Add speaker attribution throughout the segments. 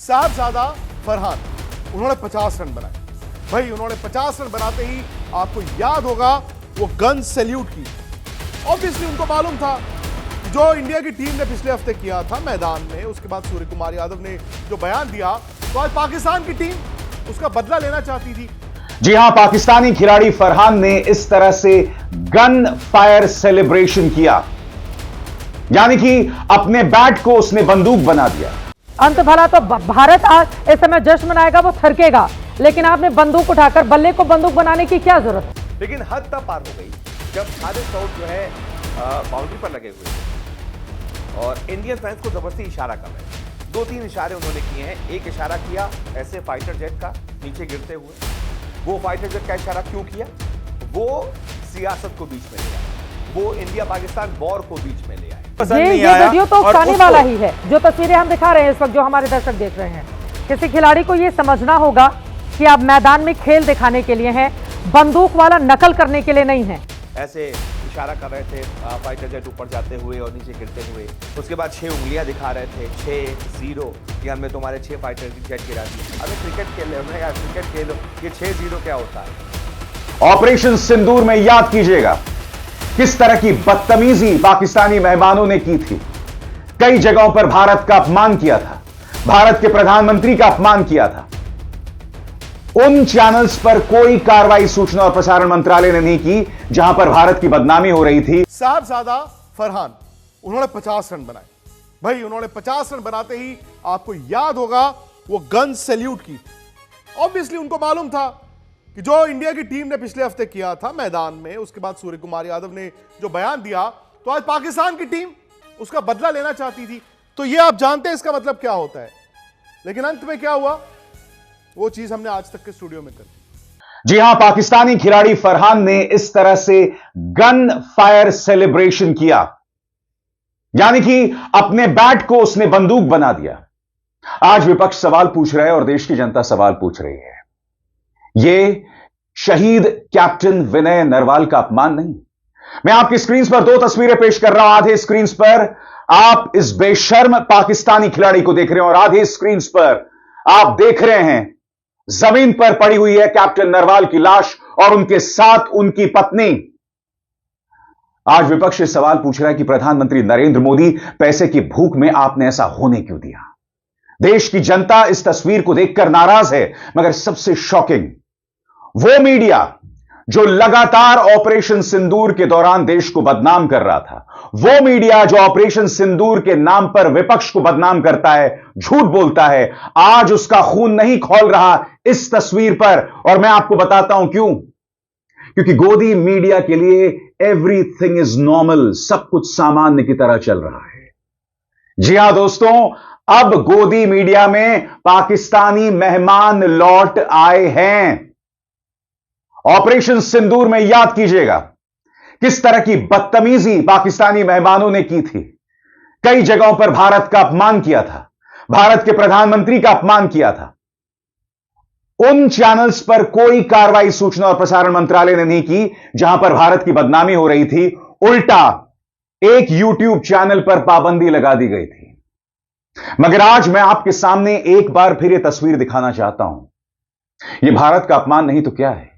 Speaker 1: साहबजादा फरहान, उन्होंने 50 रन बनाए। भाई उन्होंने 50 रन बनाते ही आपको याद होगा वो गन सैल्यूट की। ऑब्वियसली उनको मालूम था जो इंडिया की टीम ने पिछले हफ्ते किया था मैदान में, उसके बाद सूर्य कुमार यादव ने जो बयान दिया, तो आज पाकिस्तान की टीम उसका बदला लेना चाहती थी।
Speaker 2: जी हां, पाकिस्तानी खिलाड़ी फरहान ने इस तरह से गन फायर सेलिब्रेशन किया, यानी कि अपने बैट को उसने बंदूक बना दिया।
Speaker 3: अंत भला तो भारत आज इस समय जश्न मनाएगा, वो थरकेगा, लेकिन आपने बंदूक उठाकर बल्ले को बंदूक बनाने की क्या जरूरत है?
Speaker 4: लेकिन हद तब पार हो गई जब सारे शॉट जो है बाउंड्री पर लगे हुए थे और इंडियन फैंस को जबरदस्ती इशारा कर रहे थे। 2-3 इशारे उन्होंने किए हैं। एक इशारा किया ऐसे फाइटर जेट का नीचे गिरते हुए। वो फाइटर जेट का इशारा क्यों किया? वो सियासत को बीच में ले आया, वो इंडिया पाकिस्तान वॉर को बीच में ले आया।
Speaker 3: ये वीडियो तो उकसाने वाला ही है। जो तस्वीरें हम दिखा रहे हैं इस वक्त, जो हमारे दर्शक देख रहे हैं, किसी खिलाड़ी को ये समझना होगा कि आप मैदान में खेल दिखाने के लिए हैं, बंदूक वाला नकल करने के लिए नहीं है।
Speaker 4: ऐसे इशारा कर रहे थे फाइटर जेट ऊपर जाते हुए और नीचे गिरते हुए। उसके बाद 6 उंगलियां दिखा रहे थे, 6-0 कि हमने तुम्हारे 6 फाइटर जेट गिरा दिए। अबे क्रिकेट खेल रहे हो यार, क्रिकेट खेलो। ये 6-0 क्या होता है?
Speaker 2: ऑपरेशन सिंदूर में याद कीजिएगा किस तरह की बदतमीजी पाकिस्तानी मेहमानों ने की थी। कई जगहों पर भारत का अपमान किया था, भारत के प्रधानमंत्री का अपमान किया था। उन चैनल्स पर कोई कार्रवाई सूचना और प्रसारण मंत्रालय ने नहीं की जहां पर भारत की बदनामी हो रही थी।
Speaker 1: साहबजादा फरहान, उन्होंने 50 रन बनाए। भाई उन्होंने 50 रन बनाते ही आपको याद होगा वो गन सैल्यूट की। ऑब्वियसली उनको मालूम था कि जो इंडिया की टीम ने पिछले हफ्ते किया था मैदान में, उसके बाद सूर्य कुमार यादव ने जो बयान दिया, तो आज पाकिस्तान की टीम उसका बदला लेना चाहती थी। तो ये आप जानते हैं इसका मतलब क्या होता है। लेकिन अंत में क्या हुआ, वो चीज हमने आज तक के स्टूडियो में कर दी।
Speaker 2: जी हां, पाकिस्तानी खिलाड़ी फरहान ने इस तरह से गन फायर सेलिब्रेशन किया, यानी कि अपने बैट को उसने बंदूक बना दिया। आज विपक्ष सवाल पूछ रहा है और देश की जनता सवाल पूछ रही है। यह शहीद कैप्टन विनय नरवाल का अपमान नहीं। मैं आपकी स्क्रीन पर 2 तस्वीरें पेश कर रहा हूं। आधे स्क्रीन पर आप इस बेशर्म पाकिस्तानी खिलाड़ी को देख रहे हैं और आधे स्क्रीन पर आप देख रहे हैं जमीन पर पड़ी हुई है कैप्टन नरवाल की लाश और उनके साथ उनकी पत्नी। आज विपक्ष ये सवाल पूछ रहा है कि प्रधानमंत्री नरेंद्र मोदी, पैसे की भूख में आपने ऐसा होने क्यों दिया? देश की जनता इस तस्वीर को देखकर नाराज है, मगर सबसे शॉकिंग वो मीडिया जो लगातार ऑपरेशन सिंदूर के दौरान देश को बदनाम कर रहा था, वो मीडिया जो ऑपरेशन सिंदूर के नाम पर विपक्ष को बदनाम करता है, झूठ बोलता है, आज उसका खून नहीं खौल रहा इस तस्वीर पर। और मैं आपको बताता हूं क्यों। क्योंकि गोदी मीडिया के लिए एवरीथिंग इज नॉर्मल, सब कुछ सामान्य की तरह चल रहा है। जी हां दोस्तों, अब गोदी मीडिया में पाकिस्तानी मेहमान लौट आए हैं। ऑपरेशन सिंदूर में याद कीजिएगा किस तरह की बदतमीजी पाकिस्तानी मेहमानों ने की थी। कई जगहों पर भारत का अपमान किया था, भारत के प्रधानमंत्री का अपमान किया था। उन चैनल्स पर कोई कार्रवाई सूचना और प्रसारण मंत्रालय ने नहीं की जहां पर भारत की बदनामी हो रही थी। उल्टा एक यूट्यूब चैनल पर पाबंदी लगा दी गई थी। मगर आज मैं आपके सामने एक बार फिर यह तस्वीर दिखाना चाहता हूं। यह भारत का अपमान नहीं तो क्या है?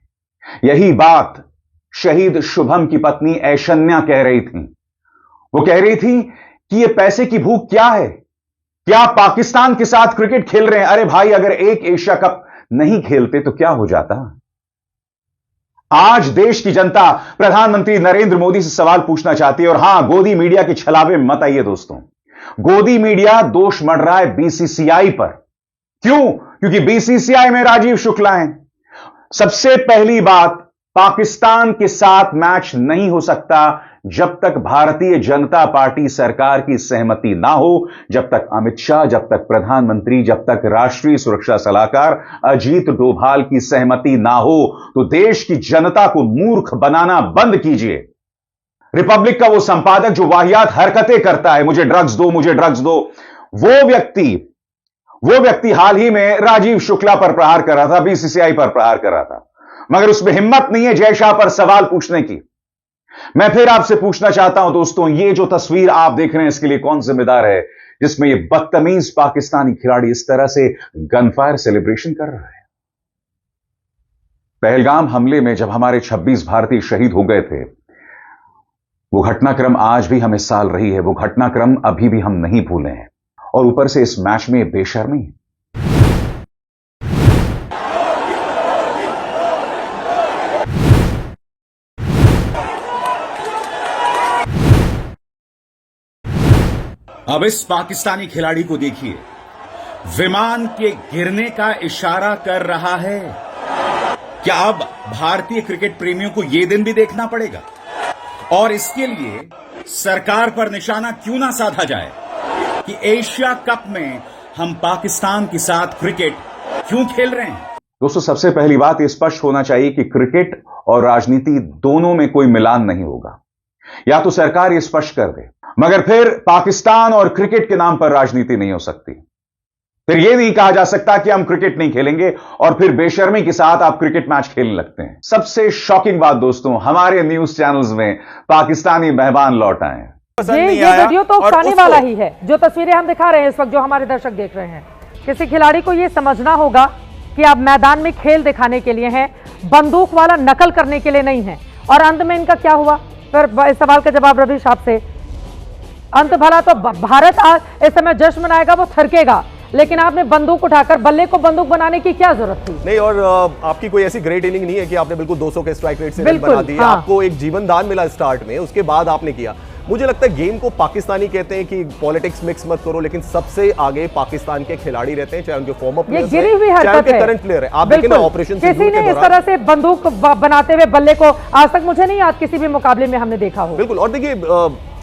Speaker 2: यही बात शहीद शुभम की पत्नी ऐशन्या कह रही थी। वो कह रही थी कि यह पैसे की भूख क्या है? क्या आप पाकिस्तान के साथ क्रिकेट खेल रहे हैं? अरे भाई, अगर एक एशिया कप नहीं खेलते तो क्या हो जाता? आज देश की जनता प्रधानमंत्री नरेंद्र मोदी से सवाल पूछना चाहती है। और हां, गोदी मीडिया के छलावे में मत आइए दोस्तों। गोदी मीडिया दोष मढ़ रहा है बीसीसीआई पर। क्यों? क्योंकि बीसीसीआई में राजीव शुक्ला हैं। सबसे पहली बात, पाकिस्तान के साथ मैच नहीं हो सकता जब तक भारतीय जनता पार्टी सरकार की सहमति ना हो, जब तक अमित शाह, जब तक प्रधानमंत्री, जब तक राष्ट्रीय सुरक्षा सलाहकार अजीत डोभाल की सहमति ना हो। तो देश की जनता को मूर्ख बनाना बंद कीजिए। रिपब्लिक का वो संपादक जो वाहियात हरकतें करता है, मुझे ड्रग्स दो, मुझे ड्रग्स दो, वो व्यक्ति हाल ही में राजीव शुक्ला पर प्रहार कर रहा था, बीसीसीआई पर प्रहार कर रहा था, मगर उसमें हिम्मत नहीं है जय शाह पर सवाल पूछने की। मैं फिर आपसे पूछना चाहता हूं दोस्तों, ये जो तस्वीर आप देख रहे हैं इसके लिए कौन जिम्मेदार है? जिसमें यह बदतमीज पाकिस्तानी खिलाड़ी इस तरह से गनफायर सेलिब्रेशन कर रहा है। पहलगाम हमले में जब हमारे 26 भारतीय शहीद हो गए थे, वो घटनाक्रम आज भी हमें साल रही है, वो घटनाक्रम अभी भी हम नहीं भूले हैं, और ऊपर से इस मैच में बेशर्मी है।
Speaker 5: अब इस पाकिस्तानी खिलाड़ी को देखिए, विमान के गिरने का इशारा कर रहा है। क्या अब भारतीय क्रिकेट प्रेमियों को यह दिन भी देखना पड़ेगा? और इसके लिए सरकार पर निशाना क्यों ना साधा जाए कि एशिया कप में हम पाकिस्तान के साथ क्रिकेट क्यों खेल रहे हैं?
Speaker 2: दोस्तों, सबसे पहली बात यह स्पष्ट होना चाहिए कि क्रिकेट और राजनीति दोनों में कोई मिलान नहीं होगा। या तो सरकार यह स्पष्ट कर दे, मगर फिर पाकिस्तान और क्रिकेट के नाम पर राजनीति नहीं हो सकती। फिर यह नहीं कहा जा सकता कि हम क्रिकेट नहीं खेलेंगे और फिर बेशर्मी के साथ आप क्रिकेट मैच खेलने लगते हैं। सबसे शॉकिंग बात दोस्तों, हमारे न्यूज चैनल्स में पाकिस्तानी मेहमान लौट आए हैं।
Speaker 3: ये वीडियो तो उकसाने वाला ही है। जो तस्वीरें हम दिखा रहे हैं इस वक्त, जो हमारे दर्शक देख रहे हैं, किसी खिलाड़ी को यह समझना होगा कि आप मैदान में खेल दिखाने के लिए हैं, बंदूक वाला नकल करने के लिए नहीं है। और अंत में इनका क्या हुआ? फिर इस सवाल का जवाब रवीश आपसे। अंत भला तो भारत आज इस समय जश्न मनाएगा, वो थरकेगा, लेकिन आपने बंदूक उठाकर बल्ले को बंदूक बनाने की क्या जरूरत थी?
Speaker 6: नहीं, और आपकी कोई ऐसी ग्रेट इनिंग नहीं है कि आपने बिल्कुल 200 के स्ट्राइक रेट से रन बना दिए।
Speaker 3: हाँ।
Speaker 6: आपको एक जीवन दान मिला स्टार्ट में, उसके बाद आपने किया। मुझे लगता है गेम को पाकिस्तानी कहते हैं कि पॉलिटिक्स मिक्स मत करो, लेकिन सबसे आगे पाकिस्तान के खिलाड़ी रहते हैं, चाहे उनके फॉर्मर प्लेयर,
Speaker 3: गिरी हुई हरकत है,
Speaker 6: करंट प्लेयर है। आप देखें ना, ऑपरेशन
Speaker 3: किसी ने इस तरह से बंदूक बनाते हुए बल्ले को आज तक मुझे नहीं याद किसी भी मुकाबले में हमने देखा हो।
Speaker 6: बिल्कुल। और देखिए,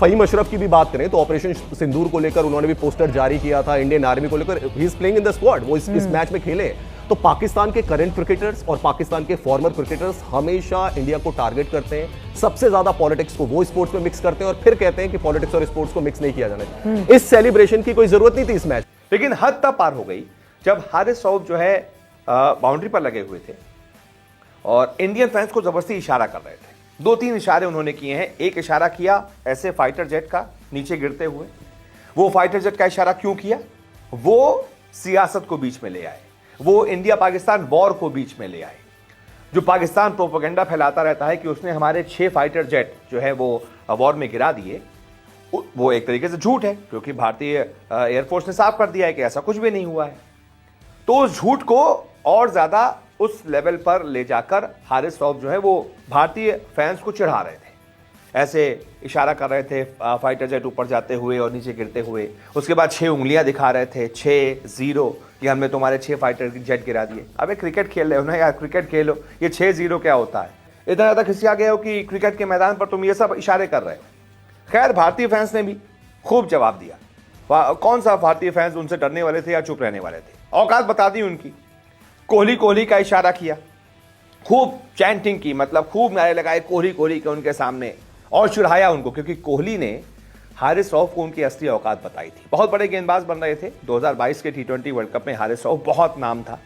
Speaker 6: फहीम अशरफ की भी बात करें तो ऑपरेशन सिंदूर को लेकर उन्होंने भी पोस्टर जारी किया था, इंडियन आर्मी को लेकर। He is playing in the squad, वो इस मैच में खेले। तो पाकिस्तान के करंट क्रिकेटर्स और पाकिस्तान के फॉर्मर क्रिकेटर्स हमेशा इंडिया को टारगेट करते हैं। सबसे ज्यादा पॉलिटिक्स को वो स्पोर्ट्स में मिक्स करते हैं और फिर कहते हैं कि पॉलिटिक्स और स्पोर्ट्स को मिक्स नहीं किया जाना चाहिए। इस सेलिब्रेशन की कोई जरूरत नहीं थी इस मैच।
Speaker 4: लेकिन हद तब पार हो गई जब हारिस रऊफ जो है बाउंड्री पर लगे हुए थे और इंडियन फैंस को जबरदस्ती इशारा कर रहे थे। 2-3 इशारे उन्होंने किए हैं। एक इशारा किया ऐसे फाइटर जेट का नीचे गिरते हुए। वो फाइटर जेट का इशारा क्यों किया? वो सियासत को बीच में ले आए, वो इंडिया पाकिस्तान वॉर को बीच में ले आए। जो पाकिस्तान प्रोपेगेंडा फैलाता रहता है कि उसने हमारे 6 फाइटर जेट जो है वो वॉर में गिरा दिए, वो एक तरीके से झूठ है, क्योंकि भारतीय एयरफोर्स ने साफ कर दिया है कि ऐसा कुछ भी नहीं हुआ है। तो उस झूठ को और ज्यादा उस लेवल पर ले जाकर हारिस रऊफ जो है वो भारतीय फैंस को चिढ़ा रहे थे। ऐसे इशारा कर रहे थे फाइटर जेट ऊपर जाते हुए और नीचे गिरते हुए। उसके बाद 6 उंगलियां दिखा रहे थे, 6-0, कि हमने तुम्हारे 6 फाइटर जेट गिरा दिए। अबे क्रिकेट खेल रहे हो ना यार, क्रिकेट खेलो। ये 6-0 क्या होता है? इतना ज्यादा खिसिया गया हो कि क्रिकेट के मैदान पर तुम ये सब इशारे कर रहे हो। खैर, भारतीय फैंस ने भी खूब जवाब दिया। कौन सा भारतीय फैंस उनसे डरने वाले थे या चुप रहने वाले थे? औकात बता दी उनकी। कोहली का इशारा किया, खूब चैंटिंग की, मतलब खूब नारे लगाए कोहली के उनके सामने, और चिढ़ाया उनको, क्योंकि कोहली ने हारिस रऊफ को उनकी असली औकात बताई थी। बहुत बड़े गेंदबाज बन रहे थे। 2022 के T20 वर्ल्ड कप में हारिस रऊफ बहुत नाम था,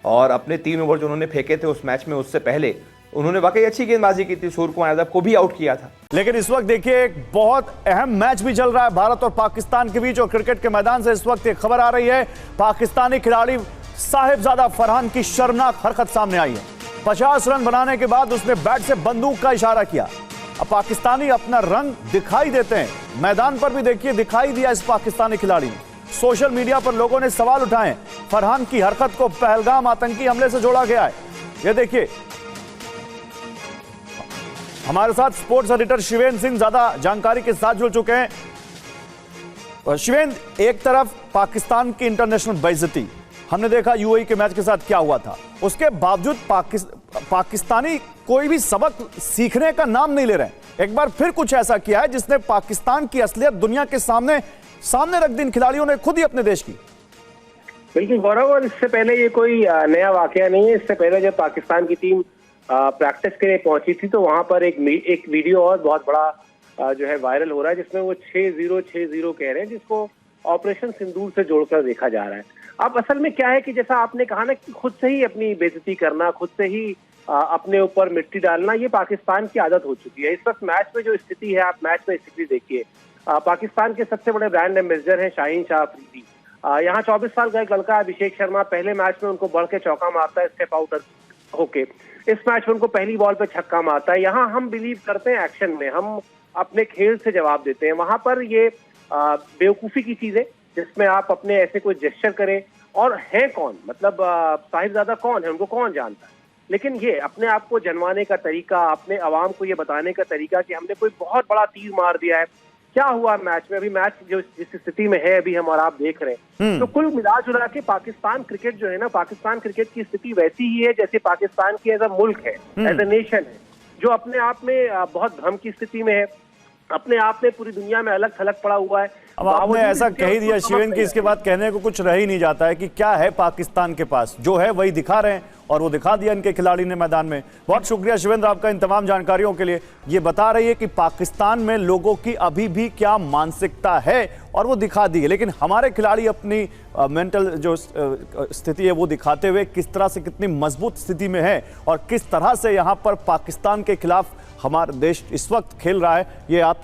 Speaker 4: और अपने 3 ओवर जो उन्होंने फेंके थे उस मैच में, उससे पहले उन्होंने वाकई अच्छी गेंदबाजी की थी। सूर्य कुमार यादव को भी आउट किया था।
Speaker 7: लेकिन इस वक्त देखिए, एक बहुत अहम मैच भी चल रहा है भारत और पाकिस्तान के बीच, और क्रिकेट के मैदान से इस वक्त एक खबर आ रही है। पाकिस्तानी खिलाड़ी साहिबजादा फरहान की शर्मनाक हरकत सामने आई है। 50 रन बनाने के बाद उसने बैट से बंदूक का इशारा किया। अब पाकिस्तानी अपना रंग दिखाई देते हैं। मैदान पर भी देखिए दिखाई दिया इस पाकिस्तानी खिलाड़ी ने। सोशल मीडिया पर लोगों ने सवाल उठाए। फरहान की हरकत को पहलगाम आतंकी हमले से जोड़ा गया है। यह देखिए, हमारे साथ स्पोर्ट्स एडिटर शिवेंद्र सिंह ज्यादा जानकारी के साथ जुड़ चुके हैं। शिवेंद्र, एक तरफ पाकिस्तान की इंटरनेशनल बेइज्जती, हमने देखा यूएई के मैच के साथ क्या हुआ था, उसके बावजूद पाकिस्तानी कोई भी सबक सीखने का नाम नहीं ले रहे। एक बार फिर कुछ ऐसा किया है जिसने पाकिस्तान की असलियत दुनिया के सामने रख दी इन खिलाड़ियों ने खुद ही अपने देश की।
Speaker 8: बिल्कुल गौरव, और इससे पहले ये कोई नया वाकया नहीं है। इससे पहले जब पाकिस्तान की टीम प्रैक्टिस के लिए पहुंची थी तो वहां पर एक वीडियो और बहुत बड़ा जो है वायरल हो रहा है, जिसमें वो 6-0 कह रहे हैं, जिसको ऑपरेशन सिंदूर से जोड़कर देखा जा रहा है। अब असल में क्या है कि जैसा आपने कहा ना कि खुद से ही अपनी बेइज्जती करना, खुद से ही अपने ऊपर मिट्टी डालना, ये पाकिस्तान की आदत हो चुकी है। इस वक्त मैच में जो स्थिति है, आप मैच में स्थिति देखिए, पाकिस्तान के सबसे बड़े ब्रांड एम्बेसडर हैं शाहीन शाह अफरीदी। यहाँ 24 साल का एक लड़का अभिषेक शर्मा पहले मैच में उनको बढ़ के चौका मारता है स्टेप आउट होके। इस मैच में उनको पहली बॉल पे छक्का मारता है। यहाँ हम बिलीव करते हैं एक्शन में, हम अपने खेल से जवाब देते हैं। वहां पर ये बेवकूफी की चीज है जिसमें आप अपने ऐसे कोई जेस्चर करें, और है कौन, मतलब साहिबजादा कौन है, उनको कौन जानता है। लेकिन ये अपने आप को जनवाने का तरीका, अपने अवाम को ये बताने का तरीका कि हमने कोई बहुत बड़ा तीर मार दिया है। क्या हुआ मैच में, अभी मैच जो जिस स्थिति में है अभी हम और आप देख रहे हैं, तो कुल मिला जुला के पाकिस्तान क्रिकेट जो है ना, पाकिस्तान क्रिकेट की स्थिति वैसी ही है जैसे पाकिस्तान की एज अ मुल्क है, एज अ नेशन है, जो अपने आप में बहुत भ्रम की स्थिति में है, अपने आप में पूरी दुनिया में अलग थलग पड़ा हुआ है।
Speaker 7: अब आपने ऐसा कह ही दिया शिवेन कि इसके बाद कहने को कुछ रह ही नहीं जाता है कि क्या है पाकिस्तान के पास, जो है वही दिखा रहे हैं और वो दिखा दिया इनके खिलाड़ी ने मैदान में। बहुत शुक्रिया शिवेंद्र आपका इन तमाम जानकारियों के लिए। ये बता रही है कि पाकिस्तान में लोगों की अभी भी क्या मानसिकता है और वो दिखा दी है, लेकिन हमारे खिलाड़ी अपनी मेंटल जो स्थिति है वो दिखाते हुए किस तरह से कितनी मजबूत स्थिति में है और किस तरह से यहाँ पर पाकिस्तान के खिलाफ हमारा देश इस वक्त खेल रहा है, ये आप